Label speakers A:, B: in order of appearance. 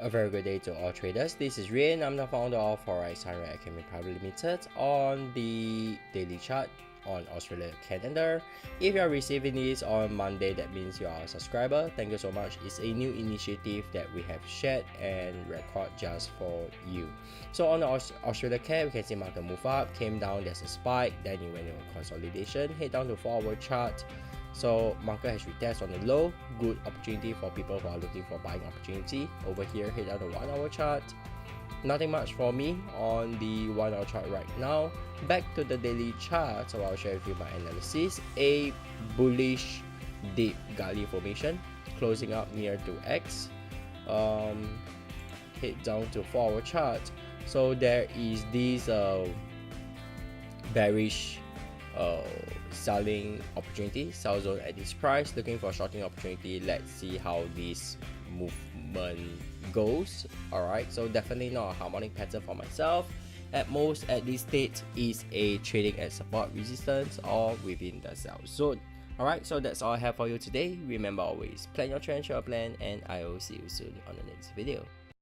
A: A very good day to all traders. This is Rian. I'm the founder of Forex Academy Private Limited. On the daily chart on Australia calendar, if you are receiving this on Monday, that means you are a subscriber. Thank you so much. It's a new initiative that we have shared and record just for you. So on the Australia cap, we can see market move up, came down, there's a spike, then you went into consolidation, head down to 4-hour chart. So market has retest on the low. Good opportunity for people who are looking for buying opportunity. Over here, head down the 1-hour chart. Nothing much for me on the 1-hour chart right now. Back to the daily chart, so I'll share with you my analysis. A bullish deep gully formation, closing up near to X. Head down to 4-hour chart. So there is this bearish selling opportunity, sell zone at this price, looking for shorting opportunity. Let's see how this movement goes. Alright, so definitely not a harmonic pattern for myself. At most at this stage is a trading at support, resistance, or within the sell zone. Alright, so that's all I have for you today. Remember, always plan your trend, share your plan, and I will see you soon on the next video.